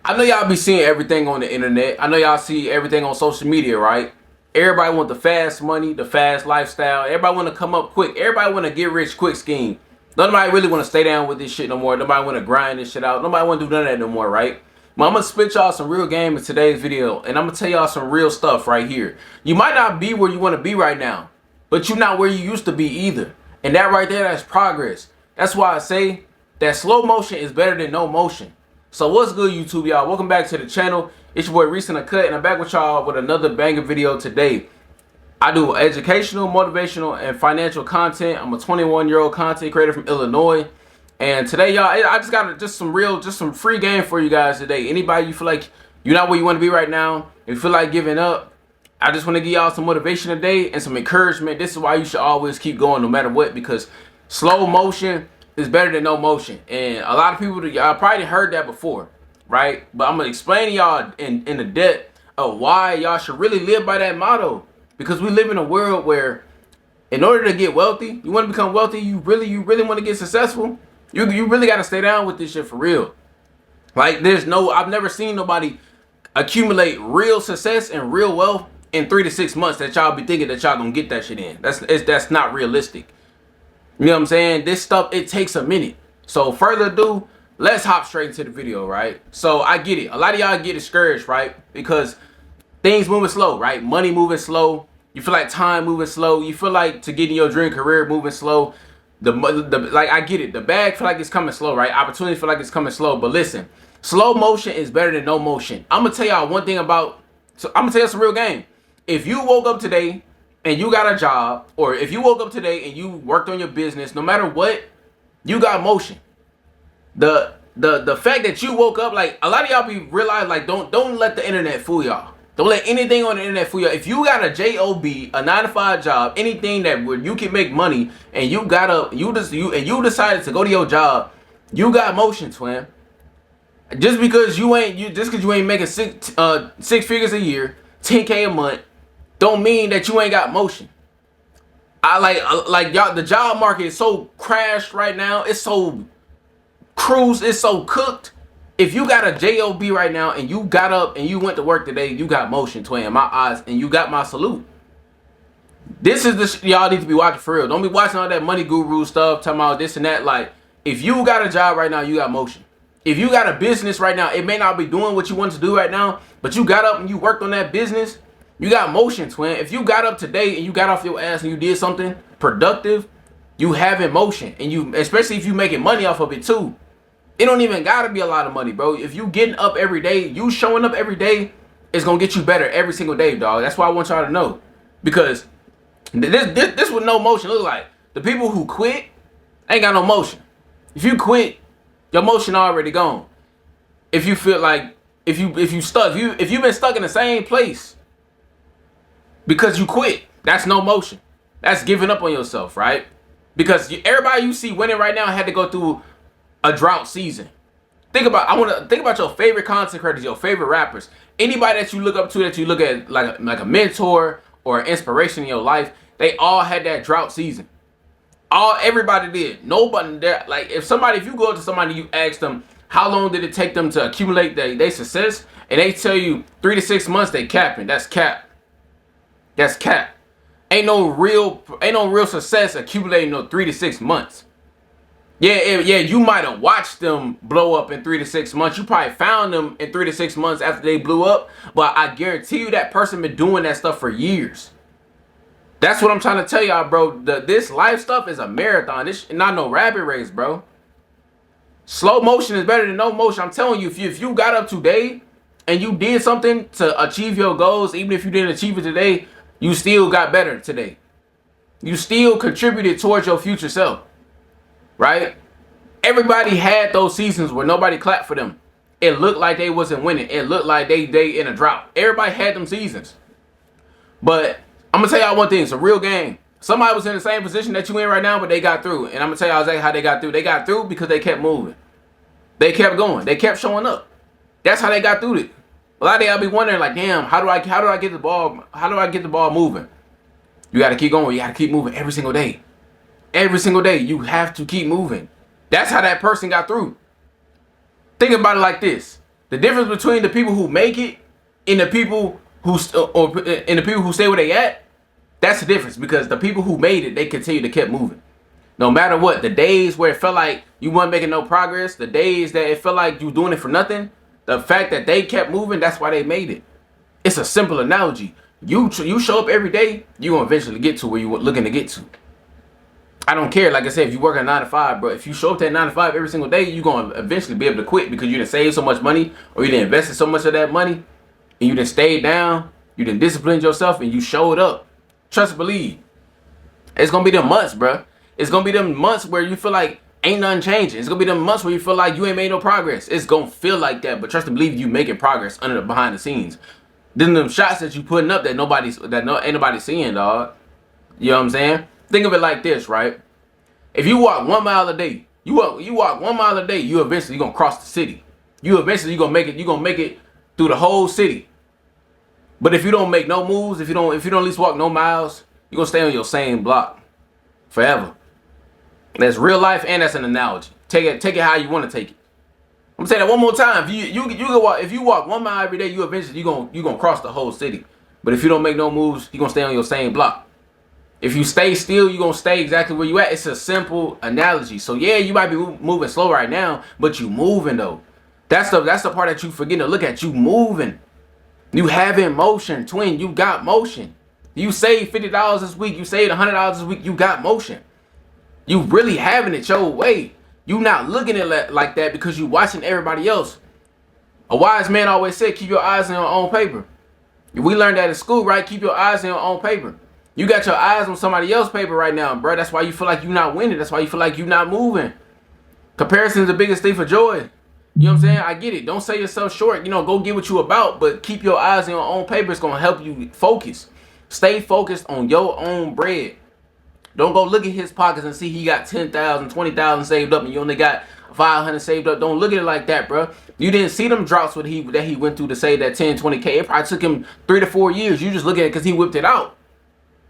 I know y'all be seeing everything on the internet. I know y'all see everything on social media, right? Everybody want the fast money, the fast lifestyle. Everybody want to come up quick. Everybody want to get rich quick scheme. Nobody really want to stay down with this shit no more. Nobody want to grind this shit out. Nobody want to do none of that no more, right? But I'm going to spit y'all some real game in today's video. And I'm going to tell y'all some real stuff right here. You might not be where you want to be right now, but you're not where you used to be either. And that right there, that's progress. That's why I say that slow motion is better than no motion. So what's good, YouTube, y'all? Welcome back to the channel. It's your boy Reese in the Cut, and I'm back with y'all with another banger video today. I do educational, motivational, and financial content. I'm a 21-year-old content creator from Illinois. And today, y'all, I just got some free game for you guys today. Anybody you feel like you're not where you want to be right now, if you feel like giving up, I just want to give y'all some motivation today and some encouragement. This is why you should always keep going no matter what, because slow motion is better than no motion. And a lot of people, y'all probably heard that before, right? But I'm going to explain to y'all in the depth of why y'all should really live by that motto. Because we live in a world where in order to get wealthy, you want to become wealthy, you really want to get successful, you really got to stay down with this shit for real. Like, I've never seen nobody accumulate real success and real wealth in 3 to 6 months that y'all be thinking that y'all gonna get that shit in. That's not realistic. You know what I'm saying? This stuff, it takes a minute. So further ado, let's hop straight into the video, right? So I get it. A lot of y'all get discouraged, right? Because things moving slow, right? Money moving slow. You feel like time moving slow. You feel like to get in your dream career moving slow. Like, I get it. The bag feel like it's coming slow, right? Opportunity feel like it's coming slow. But listen, slow motion is better than no motion. I'm gonna tell y'all one thing about. So I'm gonna tell you some real game. If you woke up today and you got a job, or if you woke up today and you worked on your business, no matter what, you got motion. The fact that you woke up, like, a lot of y'all be realize, like, don't let the internet fool y'all. Don't let anything on the internet fool y'all. If you got a job, a 9-to-5 job, anything that where you can make money, and you decided to go to your job, you got motion, twin. Just because you ain't making six figures a year, 10K a month, don't mean that you ain't got motion. Y'all, the job market is so crashed right now. It's so cruised. It's so cooked. If you got a job right now and you got up and you went to work today, you got motion, twin, in my eyes, and you got my salute. This is the y'all need to be watching for real. Don't be watching all that money guru stuff, talking about this and that. Like, if you got a job right now, you got motion. If you got a business right now, it may not be doing what you want to do right now, but you got up and you worked on that business, you got motion, twin. If you got up today and you got off your ass and you did something productive, you have emotion. And you, especially if you making money off of it too. It don't even gotta be a lot of money, bro. If you getting up every day, you showing up every day, it's gonna get you better every single day, dog. That's why I want y'all to know. Because this with no motion look like. The people who quit ain't got no motion. If you quit, your motion already gone. If you feel like if you've been stuck in the same place because you quit, that's no motion. That's giving up on yourself, right? Because everybody you see winning right now had to go through a drought season. Think about your favorite content creators, your favorite rappers, anybody that you look up to, that you look at like a mentor or an inspiration in your life. They all had that drought season. Everybody did. Nobody there. Like, if you go to somebody, you ask them how long did it take them to accumulate their success, and they tell you 3 to 6 months, they capping. That's cap. That's cap. Ain't no real success accumulating no 3 to 6 months. Yeah, you might have watched them blow up in 3 to 6 months. You probably found them in 3 to 6 months after they blew up. But I guarantee you that person been doing that stuff for years. That's what I'm trying to tell y'all, bro. This life stuff is a marathon. This not no rabbit race, bro. Slow motion is better than no motion. I'm telling you, if you got up today and you did something to achieve your goals, even if you didn't achieve it today, you still got better today. You still contributed towards your future self. Right? Everybody had those seasons where nobody clapped for them. It looked like they wasn't winning. It looked like they in a drought. Everybody had them seasons. But I'm gonna tell y'all one thing, it's a real game. Somebody was in the same position that you in right now, but they got through. And I'm gonna tell y'all exactly how they got through. They got through because they kept moving. They kept going. They kept showing up. That's how they got through it. A lot of y'all be wondering, like, damn, how do I get the ball moving? You gotta keep going. You gotta keep moving every single day. Every single day, you have to keep moving. That's how that person got through. Think about it like this. The difference between the people who make it and the people who and the people who stay where they at, that's the difference. Because the people who made it, they continue to keep moving. No matter what, the days where it felt like you weren't making no progress, the days that it felt like you doing it for nothing, the fact that they kept moving, that's why they made it. It's a simple analogy. You show up every day, you're going to eventually get to where you're looking to get to. I don't care. Like I said, if you work at 9 to 5, bro, if you show up to that 9 to 5 every single day, you're going to eventually be able to quit because you didn't save so much money or you didn't invest in so much of that money and you didn't stay down, you didn't discipline yourself and you showed up. Trust and believe. It's going to be them months, bro. It's going to be them months where you feel like ain't nothing changing. It's going to be them months where you feel like you ain't made no progress. It's going to feel like that, but trust and believe you making progress under the behind the scenes. Then them shots that you putting up that ain't nobody seeing, dog. You know what I'm saying? Think of it like this, right? If you walk 1 mile a day, you walk 1 mile a day, you eventually gonna cross the city. You gonna make it through the whole city. But if you don't make no moves, if you don't at least walk no miles, you're gonna stay on your same block forever. That's real life and that's an analogy. Take it how you want to take it. I'm gonna say that one more time. If you walk 1 mile every day, you eventually you gonna cross the whole city. But if you don't make no moves, you're gonna stay on your same block. If you stay still, you're gonna stay exactly where you at. It's a simple analogy. So yeah, you might be moving slow right now, but you moving though. That's the part that you forget to look at. You moving. You having motion, twin. You got motion. You saved $50 this week. You saved $100 this week. You got motion. You really having it your way. You not looking at it like that because you watching everybody else. A wise man always said, keep your eyes on your own paper. We learned that in school, right? Keep your eyes on your own paper. You got your eyes on somebody else's paper right now, bro. That's why you feel like you're not winning. That's why you feel like you're not moving. Comparison is the biggest thief of joy. You know what I'm saying? I get it. Don't sell yourself short. Go get what you about, but keep your eyes on your own paper. It's going to help you focus. Stay focused on your own bread. Don't go look at his pockets and see he got 10,000, 20,000 saved up and you only got 500 saved up. Don't look at it like that, bro. You didn't see them drops that he went through to save that 10, 20K. It probably took him 3 to 4 years. You just look at it because he whipped it out.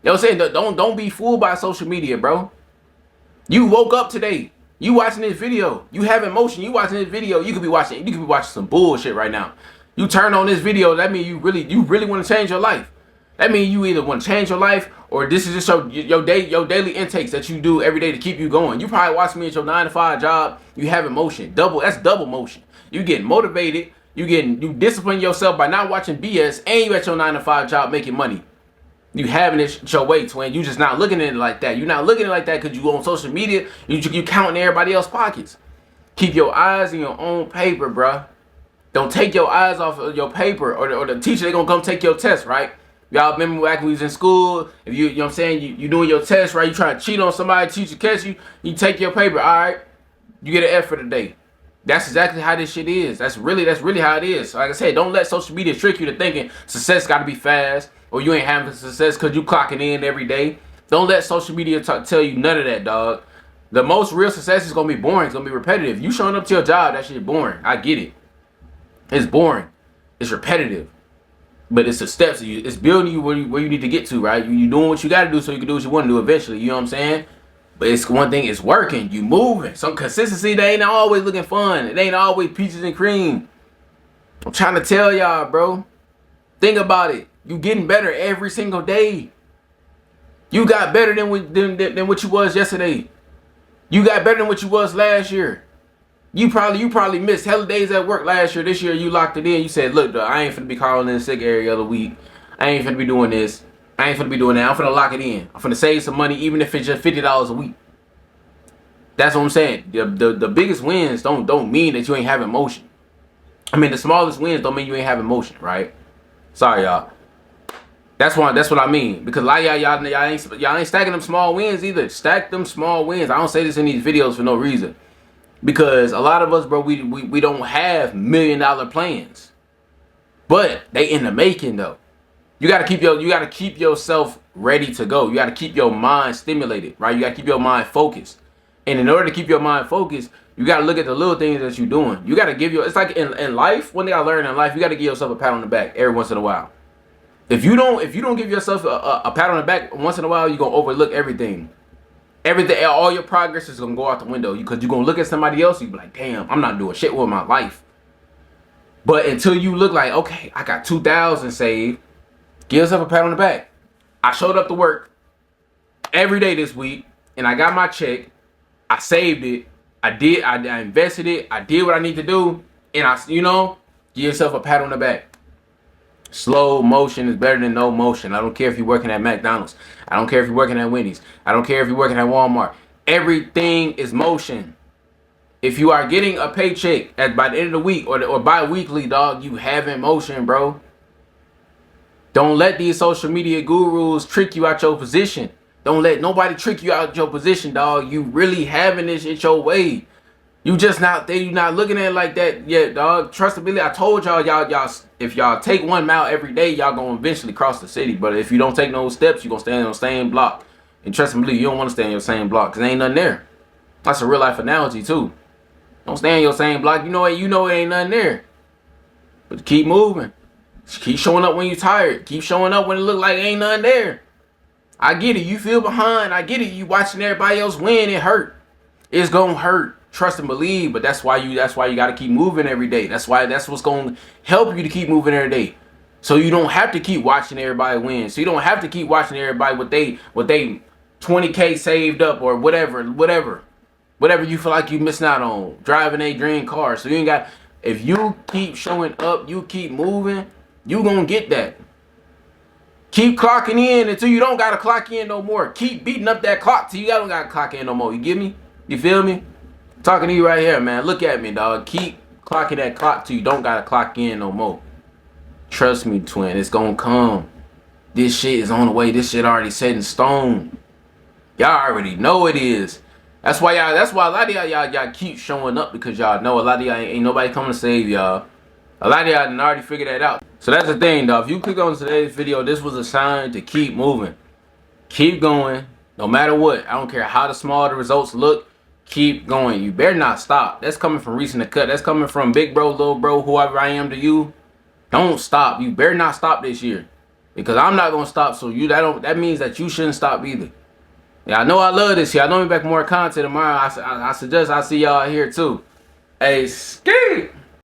You know what I'm saying? Don't be fooled by social media, bro. You woke up today. You watching this video. You have emotion. You watching this video. You could be watching some bullshit right now. You turn on this video, that means you really want to change your life. That means you either want to change your life or this is just your daily intakes that you do every day to keep you going. You probably watch me at your 9 to 5 job. You have emotion. That's double motion. You getting motivated. You discipline yourself by not watching BS, and you at your 9 to 5 job making money. You having it your way, twin. You just not looking at it like that. You're not looking at it like that because you on social media. You counting everybody else's pockets. Keep your eyes in your own paper, bruh. Don't take your eyes off of your paper or the teacher. They gonna come take your test, right? Y'all remember back when we was in school? If you know what I'm saying, you doing your test, right? You trying to cheat on somebody, teacher catch you, you take your paper, all right? You get an F for the day. That's exactly how this shit is. That's really how it is. Like I said, don't let social media trick you to thinking success got to be fast or you ain't having success because you clocking in every day. Don't let social media tell you none of that, dog. The most real success is going to be boring. It's going to be repetitive. You showing up to your job, that shit is boring. I get it. It's boring. It's repetitive. But it's the steps. It's building you where you need to get to, right? You doing what you got to do so you can do what you want to do eventually. You know what I'm saying? But it's one thing. It's working. You moving. Some consistency. They ain't always looking fun. It ain't always peaches and cream. I'm trying to tell y'all, bro. Think about it. You getting better every single day. You got better than what you was yesterday. You got better than what you was last year. You probably missed hella days at work last year. This year you locked it in. You said, look, dog, I ain't finna be calling in sick every other week. I ain't finna be doing this. I ain't finna be doing that. I'm finna lock it in. I'm finna save some money even if it's just $50 a week. That's what I'm saying. The biggest wins don't mean that you ain't having motion. I mean, the smallest wins don't mean you ain't having motion, right? Sorry, y'all. That's what I mean. Because a lot of y'all ain't stacking them small wins either. Stack them small wins. I don't say this in these videos for no reason. Because a lot of us, bro, we don't have $1 million plans. But they in the making though. You gotta keep yourself ready to go. You gotta keep your mind stimulated, right? You gotta keep your mind focused. And in order to keep your mind focused, you gotta look at the little things that you're doing. You gotta it's like in life, one thing I learned in life, you gotta give yourself a pat on the back every once in a while. If you don't give yourself a pat on the back once in a while, you're gonna overlook everything. All your progress is gonna go out the window because you're gonna look at somebody else. You be like, damn, I'm not doing shit with my life. But until you look like, okay, I got 2,000 saved, give yourself a pat on the back. I showed up to work every day this week, and I got my check. I saved it. I invested it. I did what I need to do, and give yourself a pat on the back. Slow motion is better than no motion. I don't care if you're working at McDonald's. I don't care if you're working at Wendy's. I don't care if you're working at Walmart. Everything is motion. If you are getting a paycheck by the end of the week or bi-weekly, dog, you have in motion, bro. Don't let these social media gurus trick you out your position. Don't let nobody trick you out your position, dog. You really having this shit your way. You just not there. You not looking at it like that yet, dog. Trustability. I told y'all, if y'all take 1 mile every day, y'all gonna eventually cross the city. But if you don't take no steps, you gonna stand on the same block. And trust and believe, you don't want to stay on your same block because ain't nothing there. That's a real life analogy too. Don't stay on your same block. You know it ain't nothing there. But keep moving. Keep showing up when you're tired. Keep showing up when it look like ain't nothing there. I get it. You feel behind. I get it. You watching everybody else win. It hurt. It's gonna hurt. Trust and believe, but that's why you got to keep moving every day. That's what's going to help you to keep moving every day. So you don't have to keep watching everybody win. So you don't have to keep watching everybody what they 20K saved up or whatever you feel like you missing out on driving a dream car. So you ain't got. If you keep showing up, you keep moving, you gonna get that. Keep clocking in until you don't gotta clock in no more. Keep beating up that clock till you don't gotta clock in no more. You get me? You feel me? Talking to you right here, man. Look at me, dog. Keep clocking that clock till you don't gotta clock in no more. Trust me, twin. It's gonna come. This shit is on the way. This shit already set in stone. Y'all already know it is. That's why a lot of y'all keep showing up, because y'all know a lot of y'all ain't nobody coming to save y'all. A lot of y'all done already figured that out. So that's the thing, dog. If you click on today's video, this was a sign to keep moving. Keep going. No matter what. I don't care how small the results look. Keep going. You better not stop. That's coming from Reaching the Cut. That's coming from big bro, little bro, whoever I am to you. Don't stop. You better not stop this year, because I'm not gonna stop. So that means that you shouldn't stop either. Yeah, I know I love this here. I know we back more content tomorrow. I suggest I see y'all here too. Hey, ski.